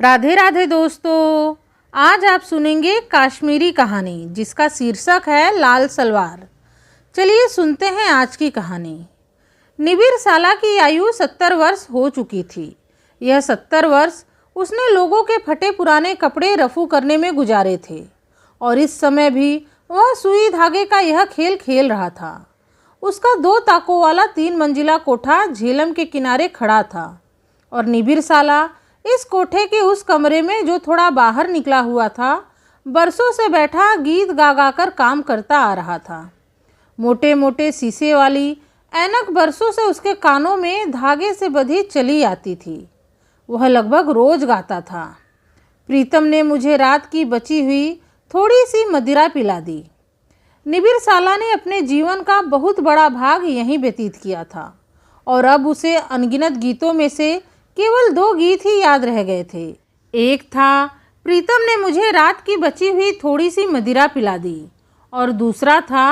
राधे राधे दोस्तों। आज आप सुनेंगे कश्मीरी कहानी जिसका शीर्षक है लाल सलवार। चलिए सुनते हैं आज की कहानी। निबिर साला की आयु 70 वर्ष हो चुकी थी। यह 70 वर्ष उसने लोगों के फटे पुराने कपड़े रफू करने में गुजारे थे और इस समय भी वह सुई धागे का यह खेल खेल रहा था। उसका 2 ताकों वाला 3 मंजिला कोठा झेलम के किनारे खड़ा था और निबिर साला इस कोठे के उस कमरे में जो थोड़ा बाहर निकला हुआ था, बरसों से बैठा गीत गा गा कर काम करता आ रहा था। मोटे मोटे शीशे वाली ऐनक बरसों से उसके कानों में धागे से बंधी चली आती थी। वह लगभग रोज गाता था, प्रीतम ने मुझे रात की बची हुई थोड़ी सी मदिरा पिला दी। निबिर साला ने अपने जीवन का बहुत बड़ा भाग यहीं व्यतीत किया था और अब उसे अनगिनत गीतों में से केवल 2 गीत ही याद रह गए थे। एक था प्रीतम ने मुझे रात की बची हुई थोड़ी सी मदिरा पिला दी और दूसरा था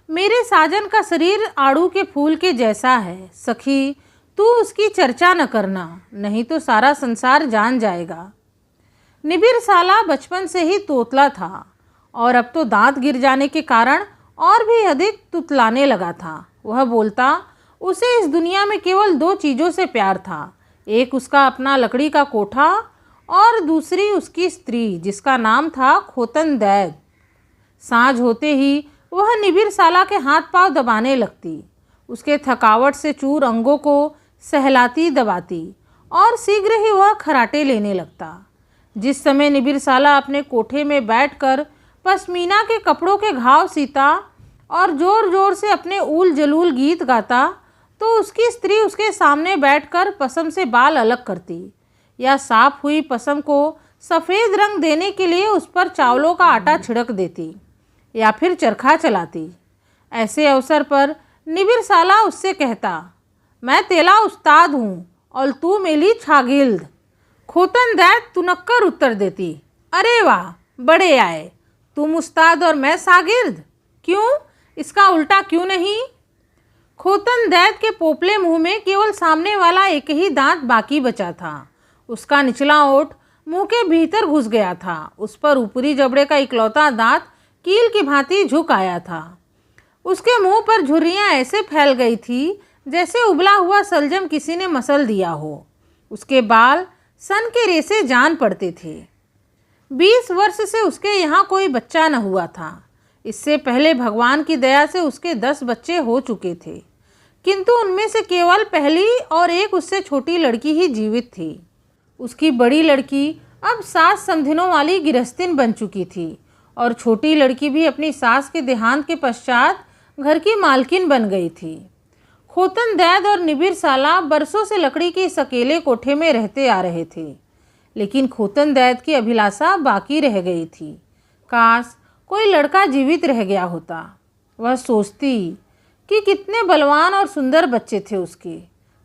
मेरे साजन का शरीर आड़ू के फूल के जैसा है, सखी तू उसकी चर्चा न करना, नहीं तो सारा संसार जान जाएगा। निबिर साला बचपन से ही तोतला था और अब तो दांत गिर जाने के कारण और भी अधिक तुतलाने लगा था। वह बोलता, उसे इस दुनिया में केवल 2 चीज़ों से प्यार था, एक उसका अपना लकड़ी का कोठा और दूसरी उसकी स्त्री जिसका नाम था खोतन दैद। सांझ होते ही वह निबिर साला के हाथ पांव दबाने लगती, उसके थकावट से चूर अंगों को सहलाती दबाती और शीघ्र ही वह खराटे लेने लगता। जिस समय निबिर साला अपने कोठे में बैठकर पश्मीना के कपड़ों के घाव सीता और ज़ोर ज़ोर से अपने ऊल जलूल गीत गाता, तो उसकी स्त्री उसके सामने बैठकर पसम से बाल अलग करती या साफ हुई पसम को सफ़ेद रंग देने के लिए उस पर चावलों का आटा छिड़क देती या फिर चरखा चलाती। ऐसे अवसर पर निबिर साला उससे कहता, मैं तेला उस्ताद हूँ और तू मेरी छागिल्द। खोतन दैत तुनक्कर उत्तर देती, अरे वाह बड़े आए, तुम उस्ताद और मैं शागिर्द, क्यों इसका उल्टा क्यों नहीं। खोतन दैत के पोपले मुंह में केवल सामने वाला एक ही दांत बाकी बचा था। उसका निचला ओठ मुंह के भीतर घुस गया था। उस पर ऊपरी जबड़े का इकलौता दांत कील की भांति झुक आया था। उसके मुंह पर झुर्रियां ऐसे फैल गई थी जैसे उबला हुआ सलजम किसी ने मसल दिया हो। उसके बाल सन के रेसे जान पड़ते थे। 20 वर्ष से उसके यहाँ कोई बच्चा न हुआ था। इससे पहले भगवान की दया से उसके 10 बच्चे हो चुके थे, किंतु उनमें से केवल पहली और एक उससे छोटी लड़की ही जीवित थी। उसकी बड़ी लड़की अब सास समधिनों वाली गिरहस्तिन बन चुकी थी और छोटी लड़की भी अपनी सास के देहांत के पश्चात घर की मालकिन बन गई थी। खोतन दैद और निबिर साला बरसों से लकड़ी के इस अकेले कोठे में रहते आ रहे थे, लेकिन खोतन दैद की अभिलाषा बाकी रह गई थी। काश कोई लड़का जीवित रह गया होता। वह सोचती कि कितने बलवान और सुंदर बच्चे थे उसके,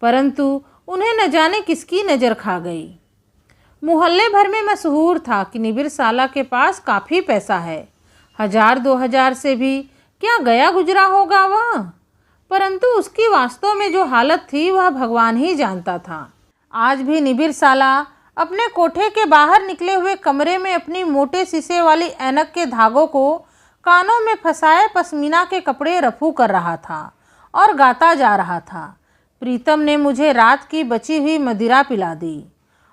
परंतु उन्हें न जाने किसकी नज़र खा गई। मोहल्ले भर में मशहूर था कि निबिर साला के पास काफ़ी पैसा है, 1000-2000 से भी क्या गया गुजरा होगा वह, परंतु उसकी वास्तव में जो हालत थी वह भगवान ही जानता था। आज भी निबिर साला अपने कोठे के बाहर निकले हुए कमरे में अपनी मोटे शीशे वाली ऐनक के धागों को कानों में फंसाए पश्मीना के कपड़े रफू कर रहा था और गाता जा रहा था, प्रीतम ने मुझे रात की बची हुई मदिरा पिला दी।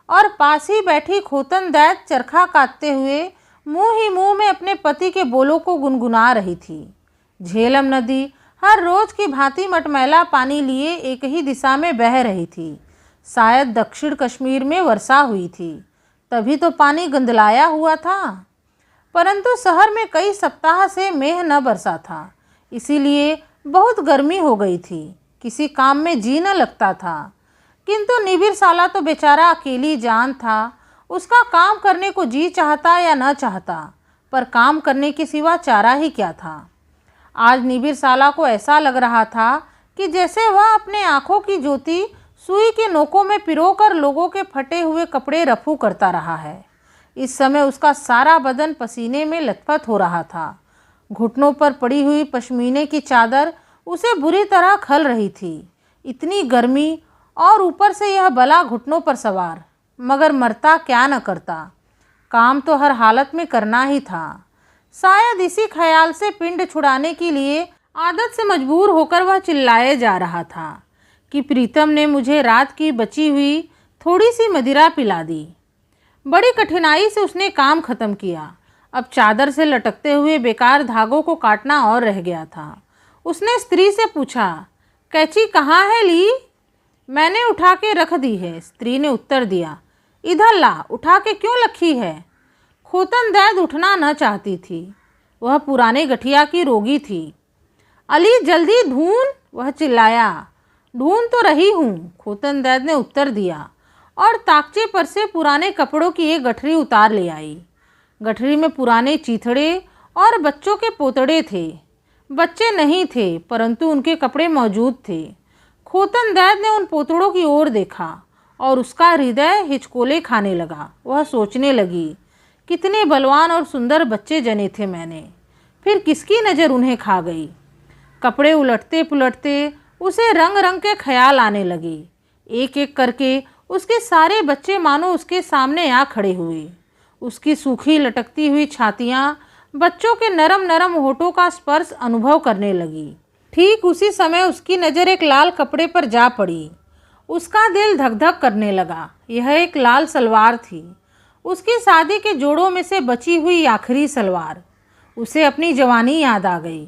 और पास ही बैठी खोतन दैत चरखा काटते हुए मुंह ही मुंह में अपने पति के बोलों को गुनगुना रही थी। झेलम नदी हर रोज की भांति मटमैला पानी लिए एक ही दिशा में बह रही थी। शायद दक्षिण कश्मीर में वर्षा हुई थी, तभी तो पानी गंदलाया हुआ था, परंतु शहर में कई सप्ताह से मेघ न बरसा था, इसीलिए बहुत गर्मी हो गई थी। किसी काम में जी न लगता था, किंतु निबिर साला तो बेचारा अकेली जान था। उसका काम करने को जी चाहता या न चाहता, पर काम करने के सिवा चारा ही क्या था। आज निबिर साला को ऐसा लग रहा था कि जैसे वह अपने आँखों की ज्योति सुई के नोकों में पिरोकर लोगों के फटे हुए कपड़े रफू करता रहा है। इस समय उसका सारा बदन पसीने में लथपथ हो रहा था। घुटनों पर पड़ी हुई पश्मीने की चादर उसे बुरी तरह खल रही थी। इतनी गर्मी और ऊपर से यह बला घुटनों पर सवार। मगर मरता क्या न करता, काम तो हर हालत में करना ही था। शायद इसी ख्याल से पिंड छुड़ाने के लिए आदत से मजबूर होकर वह चिल्लाए जा रहा था कि प्रीतम ने मुझे रात की बची हुई थोड़ी सी मदिरा पिला दी। बड़ी कठिनाई से उसने काम खत्म किया। अब चादर से लटकते हुए बेकार धागों को काटना और रह गया था। उसने स्त्री से पूछा, कैंची कहाँ है ली? मैंने उठा के रख दी है, स्त्री ने उत्तर दिया। इधर ला, उठा के क्यों रखी है? खोतन दैद उठना न चाहती थी, वह पुराने गठिया की रोगी थी। अली जल्दी ढूंढ, वह चिल्लाया। ढूंढ तो रही हूँ, खोतन दैद ने उत्तर दिया और ताकचे पर से पुराने कपड़ों की एक गठरी उतार ले आई। गठरी में पुराने चीथड़े और बच्चों के पोतड़े थे। बच्चे नहीं थे परंतु उनके कपड़े मौजूद थे। खोतन दैद ने उन पोतड़ों की ओर देखा और उसका हृदय हिचकोले खाने लगा। वह सोचने लगी, कितने बलवान और सुंदर बच्चे जने थे मैंने, फिर किसकी नज़र उन्हें खा गई। कपड़े उलटते पुलटते उसे रंग रंग के ख्याल आने लगे। एक एक करके उसके सारे बच्चे मानो उसके सामने आ खड़े हुए। उसकी सूखी लटकती हुई छातियाँ बच्चों के नरम नरम होठों का स्पर्श अनुभव करने लगी। ठीक उसी समय उसकी नज़र एक लाल कपड़े पर जा पड़ी। उसका दिल धक धक करने लगा। यह एक लाल सलवार थी, उसकी शादी के जोड़ों में से बची हुई आखिरी सलवार। उसे अपनी जवानी याद आ गई।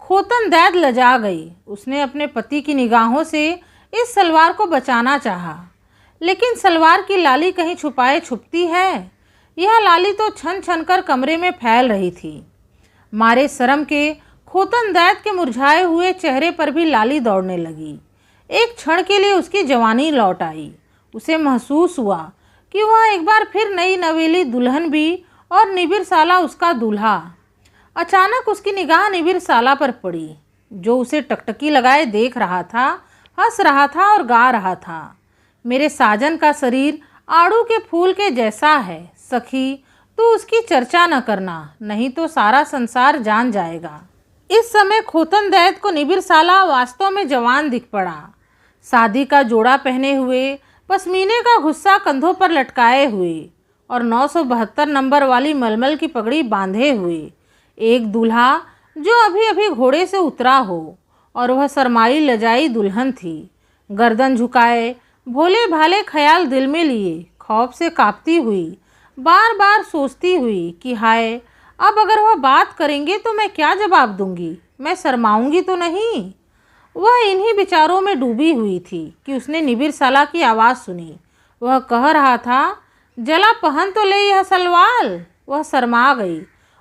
खोतन दैद लजा गई। उसने अपने पति की निगाहों से इस सलवार को बचाना चाहा, लेकिन सलवार की लाली कहीं छुपाए छुपती है। यह लाली तो छन छन कर कमरे में फैल रही थी। मारे शर्म के खोतन दैद के मुरझाए हुए चेहरे पर भी लाली दौड़ने लगी। एक क्षण के लिए उसकी जवानी लौट आई। उसे महसूस हुआ कि वह एक बार फिर नई नवेली दुल्हन भी और निबिर साला उसका दूल्हा। अचानक उसकी निगाह निबिर साला पर पड़ी, जो उसे टकटकी लगाए देख रहा था, हंस रहा था और गा रहा था। मेरे साजन का शरीर आड़ू के फूल के जैसा है, सखी तू उसकी चर्चा न करना, नहीं तो सारा संसार जान जाएगा। इस समय खोतन दैद को निबिर साला वास्तव में जवान दिख पड़ा। शादी का जोड़ा पहने हुए, पश्मीने का गुस्सा कंधों पर लटकाए हुए और 972 नंबर वाली मलमल की पगड़ी बांधे हुए एक दूल्हा जो अभी अभी घोड़े से उतरा हो, और वह शर्माई लजाई दुल्हन थी। गर्दन झुकाए, भोले भाले ख्याल दिल में लिए, खौफ से कांपती हुई, बार बार सोचती हुई कि हाय, अब अगर वह बात करेंगे तो मैं क्या जवाब दूंगी, मैं शर्माऊंगी तो नहीं। वह इन्हीं विचारों में डूबी हुई थी कि उसने निबिर साला की आवाज़ सुनी। वह कह रहा था, जला पहन तो ले यह सलवार। वह शर्मा गई।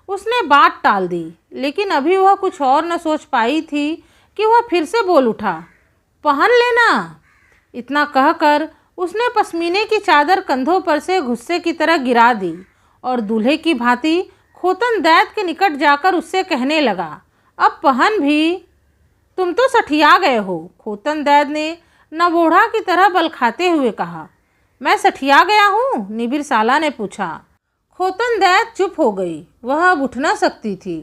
उसने बात टाल दी, लेकिन अभी वह कुछ और न सोच पाई थी कि वह फिर से बोल उठा, पहन लेना। इतना कहकर उसने पश्मीने की चादर कंधों पर से गुस्से की तरह गिरा दी और दूल्हे की भांति खोतन दैद के निकट जाकर उससे कहने लगा, अब पहन भी, तुम तो सठिया गए हो। खोतन दैद ने नवोढ़ा की तरह बल खाते हुए कहा, मैं सठिया गया हूँ? निबिर साला ने पूछा। खोतन दैद चुप हो गई। वह अब उठ न सकती थी।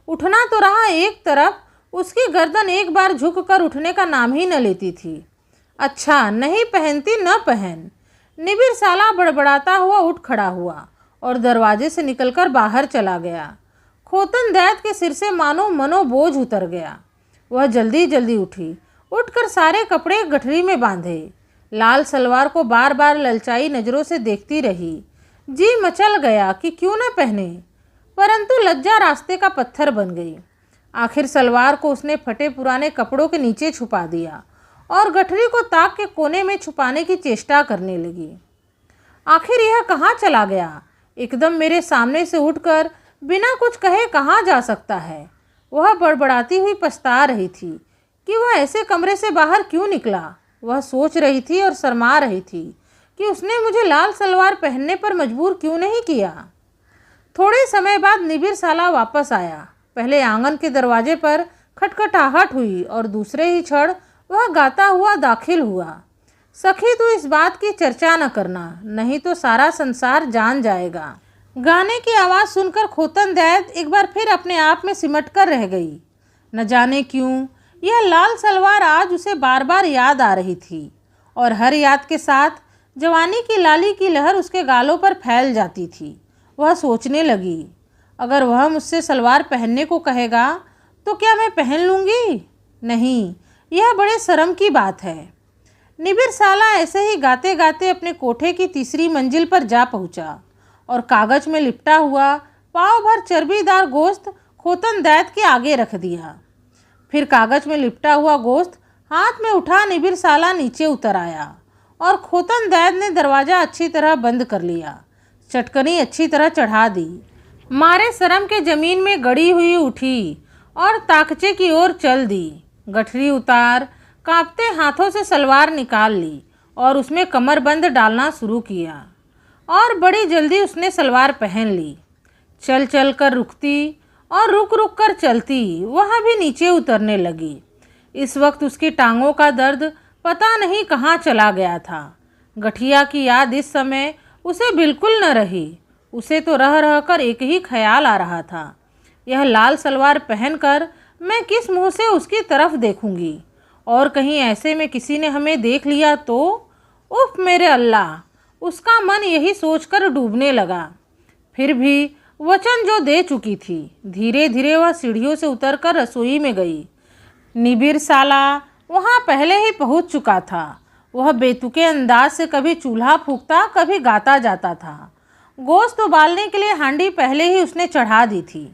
उठना तो रहा एक तरफ, उसकी गर्दन एक बार झुक कर उठने का नाम ही न लेती थी। अच्छा, नहीं पहनती न पहन। निबिर साला बड़बड़ाता हुआ उठ खड़ा हुआ और दरवाजे से निकलकर बाहर चला गया। खोतन दैद के सिर से मानो मनोबोझ उतर गया। वह जल्दी जल्दी उठी, उठकर सारे कपड़े गठरी में बांधे। लाल सलवार को बार बार ललचाई नज़रों से देखती रही। जी मचल गया कि क्यों न पहने, परंतु लज्जा रास्ते का पत्थर बन गई। आखिर सलवार को उसने फटे पुराने कपड़ों के नीचे छुपा दिया और गठरी को ताक के कोने में छुपाने की चेष्टा करने लगी। आखिर यह कहाँ चला गया? एकदम मेरे सामने से उठकर बिना कुछ कहे कहाँ जा सकता है? वह बड़बड़ाती हुई पछता रही थी कि वह ऐसे कमरे से बाहर क्यों निकला। वह सोच रही थी और शर्मा रही थी कि उसने मुझे लाल सलवार पहनने पर मजबूर क्यों नहीं किया। थोड़े समय बाद निबिर साला वापस आया। पहले आंगन के दरवाजे पर खटखटाहट हुई और दूसरे ही क्षण वह गाता हुआ दाखिल हुआ, सखी तू इस बात की चर्चा न करना, नहीं तो सारा संसार जान जाएगा। गाने की आवाज़ सुनकर खोतन दैद एक बार फिर अपने आप में सिमट कर रह गई। न जाने क्यों यह लाल सलवार आज उसे बार बार याद आ रही थी और हर याद के साथ जवानी की लाली की लहर उसके गालों पर फैल जाती थी। वह सोचने लगी, अगर वह मुझसे सलवार पहनने को कहेगा तो क्या मैं पहन लूँगी? नहीं, यह बड़े शर्म की बात है। निबिर साला ऐसे ही गाते गाते अपने कोठे की तीसरी मंजिल पर जा पहुंचा और कागज में लिपटा हुआ पाव भर चर्बीदार गोश्त खोतन दैत के आगे रख दिया। फिर कागज में लिपटा हुआ गोश्त हाथ में उठा निबिर साला नीचे उतर आया और खोतन दैत ने दरवाज़ा अच्छी तरह बंद कर लिया। चटकनी अच्छी तरह चढ़ा दी। मारे शर्म के ज़मीन में गड़ी हुई उठी और ताकचे की ओर चल दी। गठरी उतार कांपते हाथों से सलवार निकाल ली और उसमें कमरबंद डालना शुरू किया और बड़ी जल्दी उसने सलवार पहन ली। चल चल कर रुकती और रुक रुक कर चलती, वह भी नीचे उतरने लगी। इस वक्त उसकी टांगों का दर्द पता नहीं कहाँ चला गया था। गठिया की याद इस समय उसे बिल्कुल न रही। उसे तो रह रह कर एक ही ख्याल आ रहा था, यह लाल सलवार पहनकर मैं किस मुंह से उसकी तरफ देखूंगी, और कहीं ऐसे में किसी ने हमें देख लिया तो? उफ मेरे अल्लाह! उसका मन यही सोचकर डूबने लगा। फिर भी वचन जो दे चुकी थी, धीरे धीरे वह सीढ़ियों से उतरकर रसोई में गई। निबिर साला वहाँ पहले ही पहुँच चुका था। वह बेतुके अंदाज से कभी चूल्हा फूंकता, कभी गाता जाता था। गोश्त उबालने के लिए हांडी पहले ही उसने चढ़ा दी थी।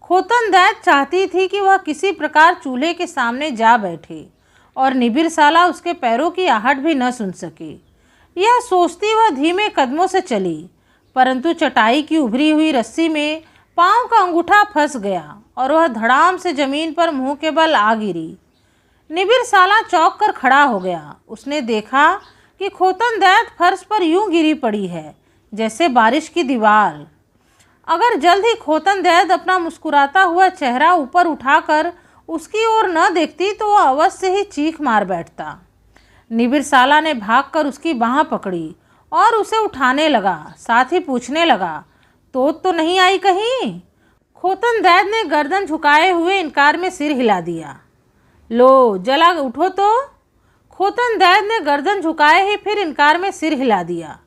खोतन दैत चाहती थी कि वह किसी प्रकार चूल्हे के सामने जा बैठे और निबिर साला उसके पैरों की आहट भी न सुन सके। यह सोचती वह धीमे कदमों से चली, परंतु चटाई की उभरी हुई रस्सी में पांव का अंगूठा फंस गया और वह धड़ाम से जमीन पर मुंह के बल आ गिरी। निबिर साला चौंक कर खड़ा हो गया। उसने देखा कि खोतन दैत फर्श पर यूं गिरी पड़ी है जैसे बारिश की दीवार। अगर जल्द ही खोतन दैत अपना मुस्कुराता हुआ चेहरा ऊपर उठाकर उसकी ओर न देखती तो वह अवश्य ही चीख मार बैठता। निबिर साला ने भागकर उसकी बाँह पकड़ी और उसे उठाने लगा, साथ ही पूछने लगा, तो नहीं आई कहीं? खोतन दैत ने गर्दन झुकाए हुए इनकार में सिर हिला दिया। लो जला उठो तो। खोतन दैत ने गर्दन झुकाए ही फिर इनकार में सिर हिला दिया,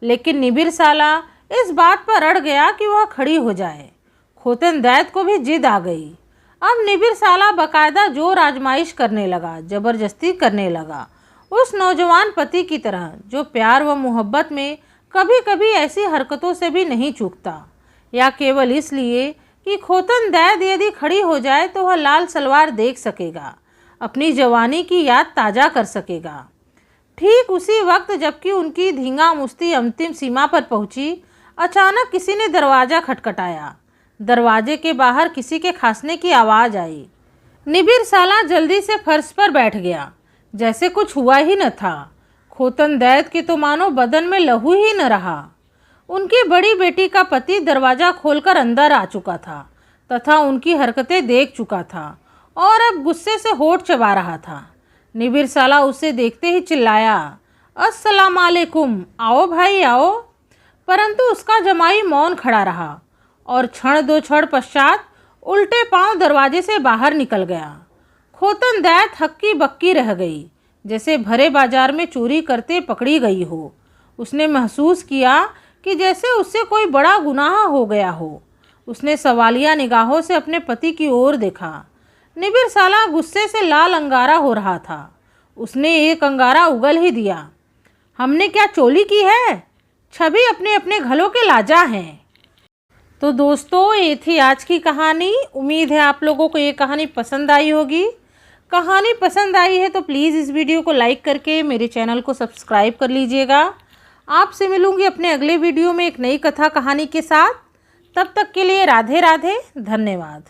लेकिन निबिर साला इस बात पर अड़ गया कि वह खड़ी हो जाए। खोतन दैत को भी जिद आ गई। अब निबिर साला बाकायदा जोर आजमाइश करने लगा, जबरदस्ती करने लगा, उस नौजवान पति की तरह जो प्यार व मोहब्बत में कभी कभी ऐसी हरकतों से भी नहीं चूकता, या केवल इसलिए कि खोतन दैत यदि खड़ी हो जाए तो वह लाल सलवार देख सकेगा, अपनी जवानी की याद ताज़ा कर सकेगा। ठीक उसी वक्त जबकि उनकी धींगा मुश्ती अंतिम सीमा पर पहुंची, अचानक किसी ने दरवाज़ा खटखटाया। दरवाजे के बाहर किसी के खांसने की आवाज़ आई। निबिर साला जल्दी से फर्श पर बैठ गया, जैसे कुछ हुआ ही न था। खोतन दैत के तो मानो बदन में लहू ही न रहा। उनकी बड़ी बेटी का पति दरवाज़ा खोलकर अंदर आ चुका था तथा उनकी हरकतें देख चुका था और अब गुस्से से होठ चबा रहा था। निबिर साला उसे देखते ही चिल्लाया, अस्सलाम वालेकुम, आओ भाई आओ। परंतु उसका जमाई मौन खड़ा रहा और क्षण दो क्षण पश्चात उल्टे पांव दरवाजे से बाहर निकल गया। खोतन दैत हक्की बक्की रह गई, जैसे भरे बाजार में चोरी करते पकड़ी गई हो। उसने महसूस किया कि जैसे उससे कोई बड़ा गुनाह हो गया हो। उसने सवालिया निगाहों से अपने पति की ओर देखा। निबिर साला गुस्से से लाल अंगारा हो रहा था। उसने एक अंगारा उगल ही दिया। हमने क्या चोली की है? छवि अपने अपने घलों के लाजा हैं। तो दोस्तों, ये थी आज की कहानी। उम्मीद है आप लोगों को ये कहानी पसंद आई होगी। कहानी पसंद आई है तो प्लीज़ इस वीडियो को लाइक करके मेरे चैनल को सब्सक्राइब कर लीजिएगा। आपसे मिलूंगी अपने अगले वीडियो में एक नई कथा कहानी के साथ। तब तक के लिए राधे राधे, धन्यवाद।